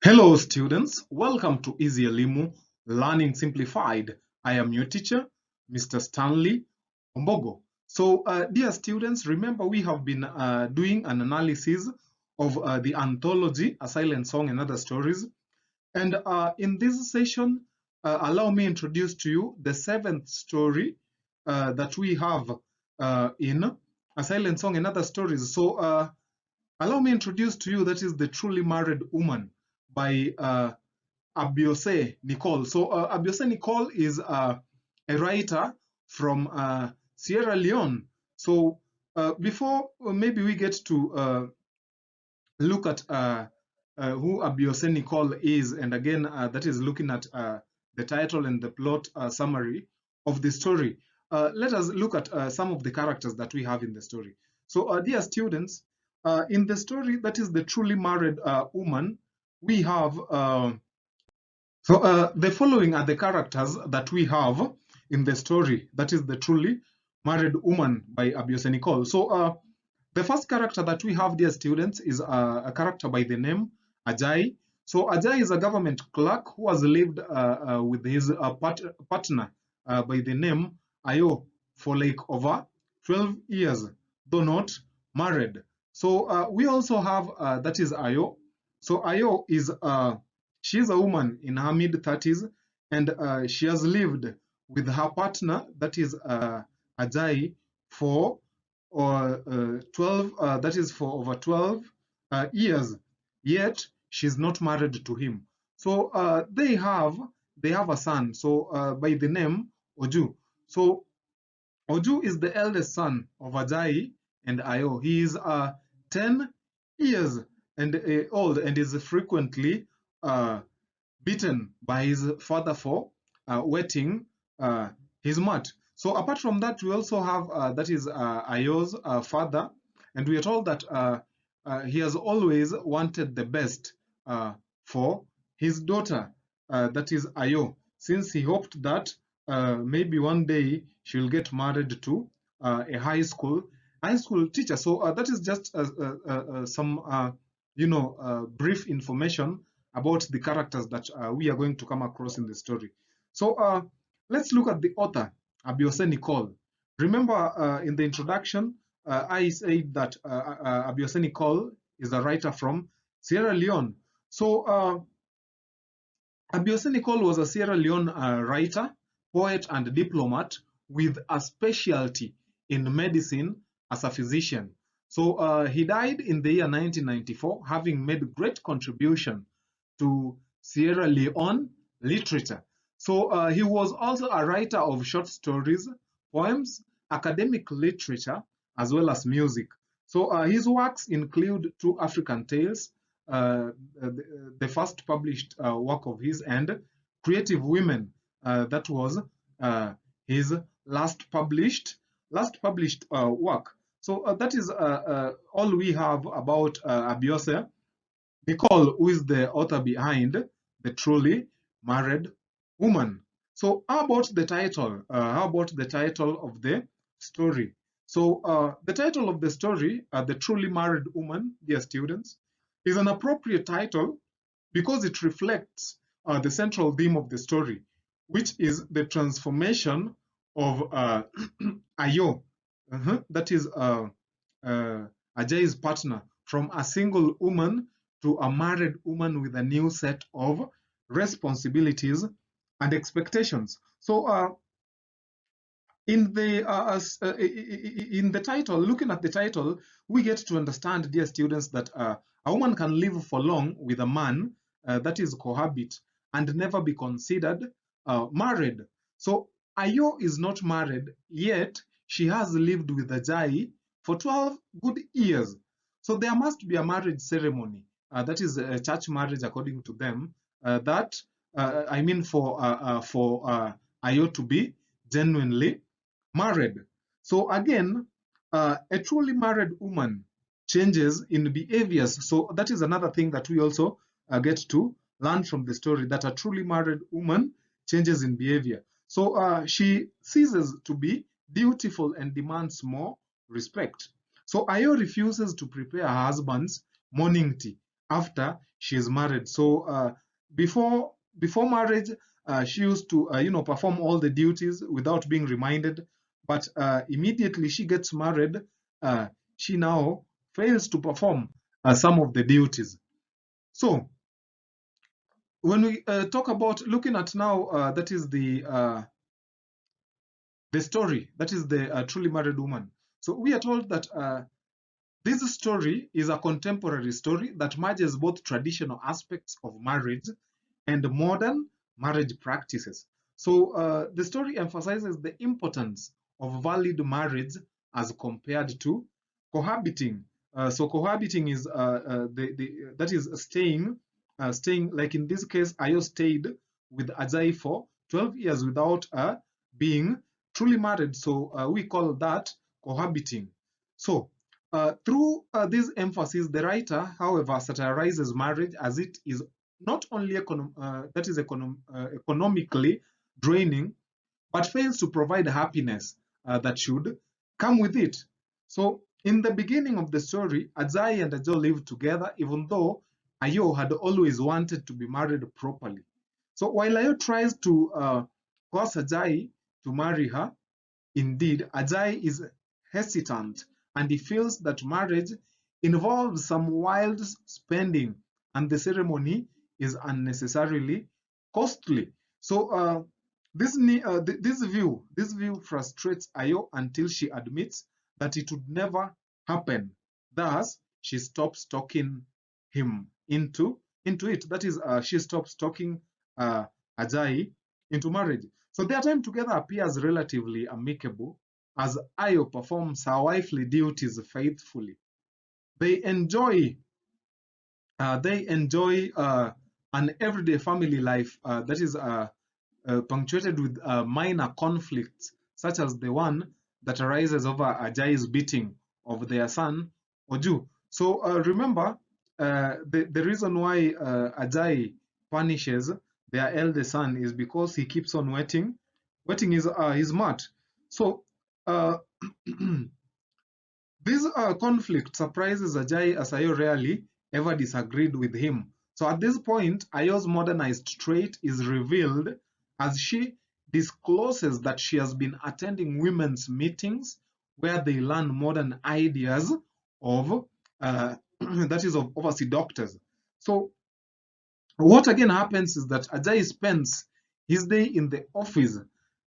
Hello students, welcome to Easy Elimu Learning Simplified. I am your teacher, Mr. Stanley Ombogo. So dear students, remember we have been doing an analysis of the anthology, A Silent Song and Other Stories. And in this session, allow me introduce to you the seventh story that we have in A Silent Song and Other Stories. So allow me introduce to you that is The Truly Married Woman by Abiose Nicole. So Abiose Nicole is a writer from Sierra Leone. So before maybe we get to look at who Abiose Nicole is, and again that is looking at the title and the plot summary of the story, let us look at some of the characters that we have in the story. So dear students, in the story that is The Truly Married Woman, we have the following are the characters that we have in the story. That is The Truly Married Woman by Abiose Nicole. So the first character that we have, dear students, is a character by the name Ajay. So Ajay is a government clerk who has lived with his partner by the name Ayo for like over 12 years, though not married. So we also have that is Ayo. So Ayo is she's a woman in her mid-30s, and she has lived with her partner, that is Ajay, for or 12, that is for over 12 years, yet she's not married to him. So they have a son, so by the name Oju. So Oju is the eldest son of Ajay and Ayo. He is 10 years and old, and is frequently beaten by his father for wetting his mat. So apart from that, we also have that is Ayo's father, and we are told that he has always wanted the best for his daughter, that is Ayo, since he hoped that maybe one day she'll get married to a high school teacher. So that is just some brief information about the characters that we are going to come across in the story. So let's look at the author, Abiose Nicole. Remember in the introduction, I said that Abiose Nicole is a writer from Sierra Leone. So Abiose Nicole was a Sierra Leone writer, poet, and diplomat with a specialty in medicine as a physician. So he died in the year 1994, having made great contribution to Sierra Leone literature. So he was also a writer of short stories, poems, academic literature, as well as music. So his works include Two African Tales, the first published work of his, and Creative Women, that was his last published work. So that is all we have about Abiose Nicole, who is the author behind The Truly Married Woman. So how about the title? How about the title of the story? So the title of the story, The Truly Married Woman, dear students, is an appropriate title because it reflects the central theme of the story, which is the transformation of Ayo, that is Ajay's partner, from a single woman to a married woman with a new set of responsibilities and expectations. So in the title, looking at the title, we get to understand, dear students, that a woman can live for long with a man, that is cohabit, and never be considered married. So Ayo is not married, yet she has lived with Ajay for 12 good years. So there must be a marriage ceremony, that is a church marriage according to them, that I mean for Ayo to be genuinely married. So again, a truly married woman changes in behaviors. So that is another thing that we also get to learn from the story, that a truly married woman changes in behavior. So she ceases to be beautiful and demands more respect. So Ayo refuses to prepare her husband's morning tea after she is married. So before marriage, she used to perform all the duties without being reminded. But immediately she gets married, she now fails to perform some of the duties. So when we talk about looking at now, that is the story, that is the truly married woman. So we are told that this story is a contemporary story that merges both traditional aspects of marriage and modern marriage practices. So the story emphasizes the importance of valid marriage as compared to cohabiting. So cohabiting is that is staying, like in this case, Ayo stayed with Ajay for 12 years without being truly married. So we call that cohabiting. So through this emphasis, the writer, however, satirizes marriage as it is not only economically draining, but fails to provide happiness that should come with it. So in the beginning of the story, Ajay and Ajo lived together, even though Ayo had always wanted to be married properly. So while Ayo tries to force Ajay to marry her, indeed, Ajay is hesitant and he feels that marriage involves some wild spending and the ceremony is unnecessarily costly. So this view frustrates Ayo until she admits that it would never happen. Thus, she stops talking him into it. That is, she stops talking Ajay into marriage. So their time together appears relatively amicable as Ayo performs her wifely duties faithfully. They enjoy an everyday family life that is punctuated with minor conflicts, such as the one that arises over Ajay's beating of their son Oju. So remember, the reason why Ajay punishes their eldest son is because he keeps on wetting his mat. So uh, this conflict surprises Ajay as Ayo rarely ever disagreed with him. So at this point, Ayo's modernized trait is revealed as she discloses that she has been attending women's meetings where they learn modern ideas of that is of overseas doctors. So what again happens is that Ajay spends his day in the office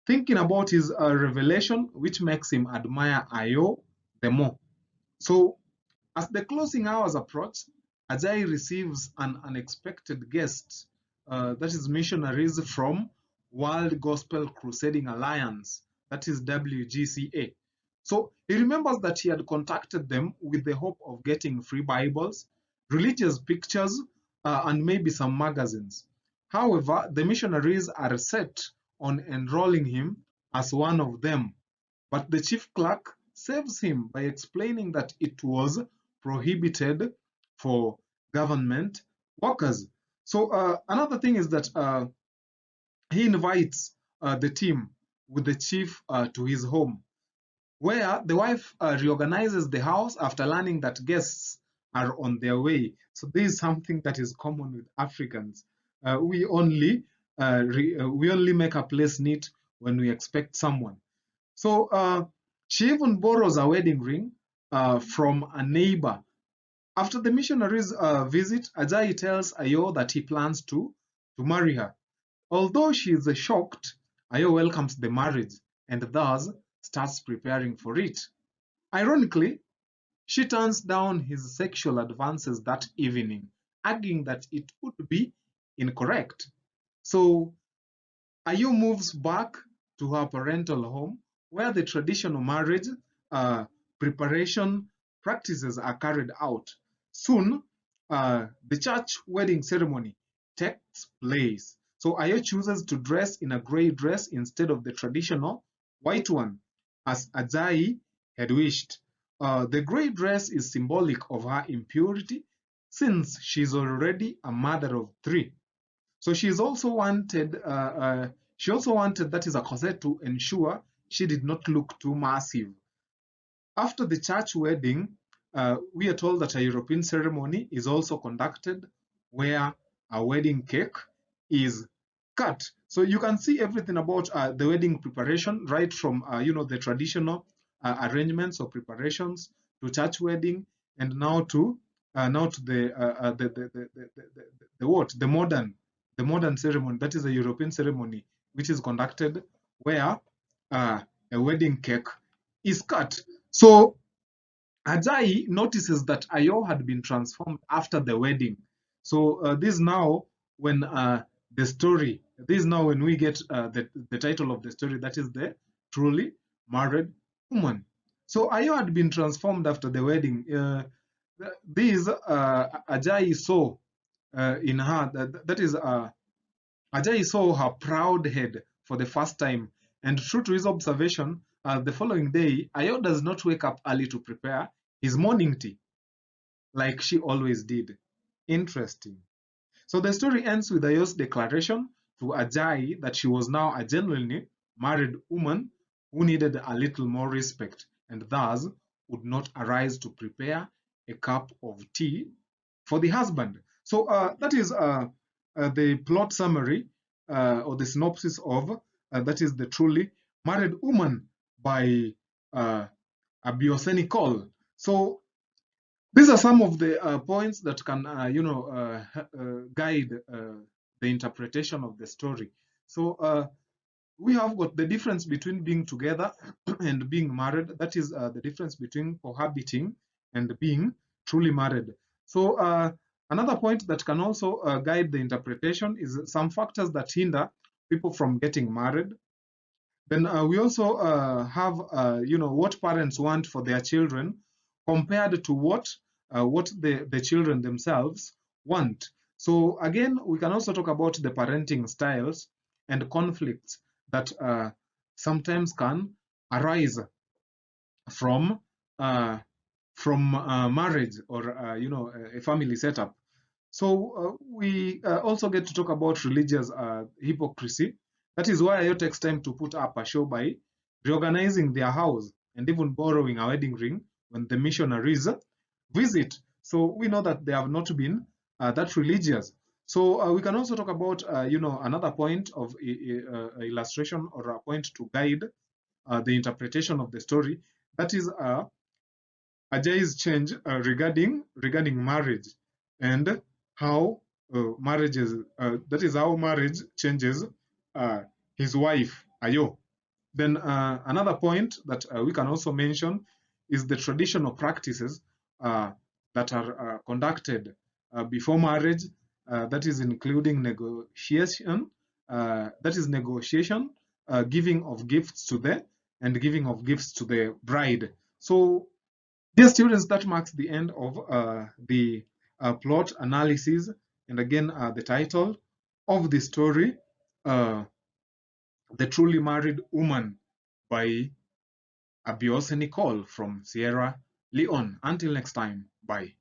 thinking about his revelation, which makes him admire Ayo the more. So as the closing hours approach, Ajay receives an unexpected guest, that is missionaries from World Gospel Crusading Alliance, that is WGCA. So he remembers that he had contacted them with the hope of getting free Bibles, religious pictures, and maybe some magazines. However, the missionaries are set on enrolling him as one of them, but the chief clerk saves him by explaining that it was prohibited for government workers. So another thing is that he invites the team with the chief to his home, where the wife reorganizes the house after learning that guests are on their way. So this is something that is common with Africans. We only make a place neat when we expect someone. So she even borrows a wedding ring from a neighbor. After the missionaries' visit, Ajay tells Ayo that he plans to marry her. Although she is shocked, Ayo welcomes the marriage and thus starts preparing for it. Ironically, she turns down his sexual advances that evening, arguing that it would be incorrect. So Ayo moves back to her parental home where the traditional marriage uh, preparation practices are carried out. Soon, the church wedding ceremony takes place. So Ayo chooses to dress in a gray dress instead of the traditional white one, as Ajay had wished. The gray dress is symbolic of her impurity since she's already a mother of three. So she also wanted, that is a corset, to ensure she did not look too massive. After the church wedding, we are told that a European ceremony is also conducted where a wedding cake is cut. So you can see everything about the wedding preparation, right from the traditional arrangements or preparations to church wedding, and now to the modern ceremony, that is a European ceremony which is conducted where a wedding cake is cut. So Ajayi notices that Ayo had been transformed after the wedding. So this now when this is now when we get the title of the story, that is the truly married woman. So Ayo had been transformed after the wedding. This Ajayi saw in her, that is Ajayi saw her proud head for the first time, and true to his observation, the following day, Ayo does not wake up early to prepare his morning tea, like she always did. Interesting. So the story ends with Ayo's declaration to Ajayi that she was now a genuinely married woman who needed a little more respect, and thus would not arise to prepare a cup of tea for the husband. So that is the plot summary or the synopsis of that is the truly married woman by Abioseni Cole. So these are some of the points that can guide the interpretation of the story. So we have got the difference between being together and being married. That is the difference between cohabiting and being truly married. So another point that can also guide the interpretation is some factors that hinder people from getting married. Then we also have what parents want for their children compared to what the children themselves want. So again, we can also talk about the parenting styles and conflicts that sometimes can arise from uh, marriage or a family setup. So we also get to talk about religious hypocrisy. That is why Ayo takes time to put up a show by reorganizing their house and even borrowing a wedding ring when the missionaries visit. So we know that they have not been that religious. So we can also talk about another point of illustration or a point to guide the interpretation of the story. That is Ajayi's change regarding marriage and how marriages that is how marriage changes his wife Ayo. Then another point that we can also mention is the traditional practices that are conducted before marriage. That is including negotiation. Giving of gifts to the bride. So dear students, that marks the end of the plot analysis, and again the title of the story, The Truly Married Woman by Abiose Nicole from Sierra Leone. Until next time, bye.